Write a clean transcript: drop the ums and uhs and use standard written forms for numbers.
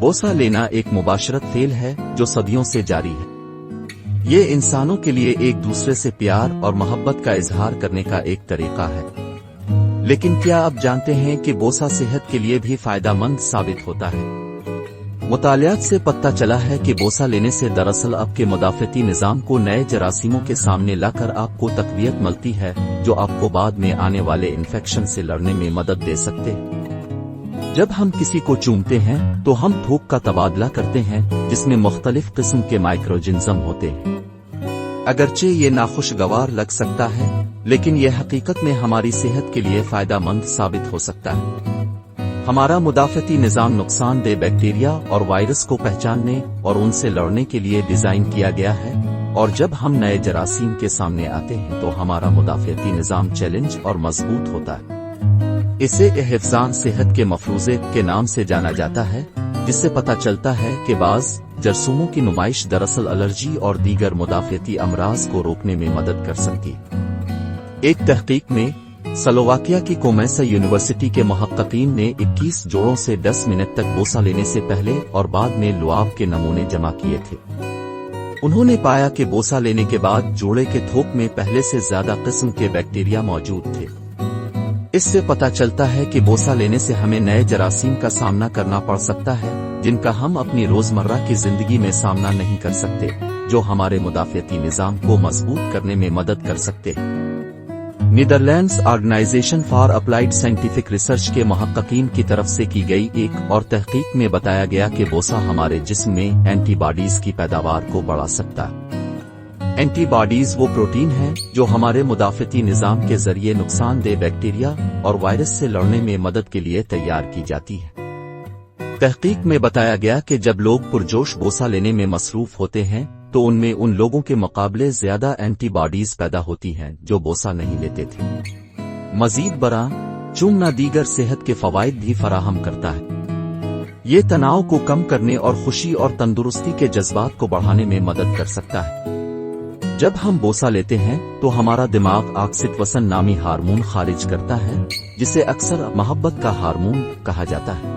بوسہ لینا ایک مباشرت فعل ہے جو صدیوں سے جاری ہے۔ یہ انسانوں کے لیے ایک دوسرے سے پیار اور محبت کا اظہار کرنے کا ایک طریقہ ہے۔ لیکن کیا آپ جانتے ہیں کہ بوسہ صحت کے لیے بھی فائدہ مند ثابت ہوتا ہے؟ مطالعات سے پتہ چلا ہے کہ بوسہ لینے سے دراصل آپ کے مدافعتی نظام کو نئے جراثیموں کے سامنے لا کر آپ کو تقویت ملتی ہے، جو آپ کو بعد میں آنے والے انفیکشن سے لڑنے میں مدد دے سکتے ہیں۔ جب ہم کسی کو چومتے ہیں تو ہم تھوک کا تبادلہ کرتے ہیں جس میں مختلف قسم کے مائکروجنزم ہوتے ہیں۔ اگرچہ یہ ناخوشگوار لگ سکتا ہے، لیکن یہ حقیقت میں ہماری صحت کے لیے فائدہ مند ثابت ہو سکتا ہے۔ ہمارا مدافعتی نظام نقصان دہ بیکٹیریا اور وائرس کو پہچاننے اور ان سے لڑنے کے لیے ڈیزائن کیا گیا ہے، اور جب ہم نئے جراثیم کے سامنے آتے ہیں تو ہمارا مدافعتی نظام چیلنج اور مضبوط ہوتا ہے۔ اسے حفظان صحت کے مفروضے کے نام سے جانا جاتا ہے، جس سے پتہ چلتا ہے کہ بعض جرثوموں کی نمائش دراصل الرجی اور دیگر مدافعتی امراض کو روکنے میں مدد کر سکتی ہے۔ ایک تحقیق میں سلوواکیہ کی کومیسا یونیورسٹی کے محققین نے 21 جوڑوں سے 10 منٹ تک بوسہ لینے سے پہلے اور بعد میں لعاب کے نمونے جمع کیے تھے۔ انہوں نے پایا کہ بوسہ لینے کے بعد جوڑے کے تھوک میں پہلے سے زیادہ قسم کے بیکٹیریا موجود تھے۔ اس سے پتہ چلتا ہے کہ بوسہ لینے سے ہمیں نئے جراثیم کا سامنا کرنا پڑ سکتا ہے جن کا ہم اپنی روزمرہ کی زندگی میں سامنا نہیں کر سکتے، جو ہمارے مدافعتی نظام کو مضبوط کرنے میں مدد کر سکتے ہیں۔ Netherlands organisation for applied scientific research کے محققین کی طرف سے کی گئی ایک اور تحقیق میں بتایا گیا کہ بوسہ ہمارے جسم میں اینٹی باڈیز کی پیداوار کو بڑھا سکتا ہے۔ اینٹی باڈیز وہ پروٹین ہیں جو ہمارے مدافعتی نظام کے ذریعے نقصان دہ بیکٹیریا اور وائرس سے لڑنے میں مدد کے لیے تیار کی جاتی ہے۔ تحقیق میں بتایا گیا کہ جب لوگ پرجوش بوسہ لینے میں مصروف ہوتے ہیں تو ان میں ان لوگوں کے مقابلے زیادہ اینٹی باڈیز پیدا ہوتی ہیں جو بوسہ نہیں لیتے تھے۔ مزید برآں، چومنا دیگر صحت کے فوائد بھی فراہم کرتا ہے۔ یہ تناؤ کو کم کرنے اور خوشی اور تندرستی کے جذبات کو بڑھانے میں مدد کر سکتا ہے۔ جب ہم بوسہ لیتے ہیں تو ہمارا دماغ آکسیٹوسن نامی ہارمون خارج کرتا ہے، جسے اکثر محبت کا ہارمون کہا جاتا ہے۔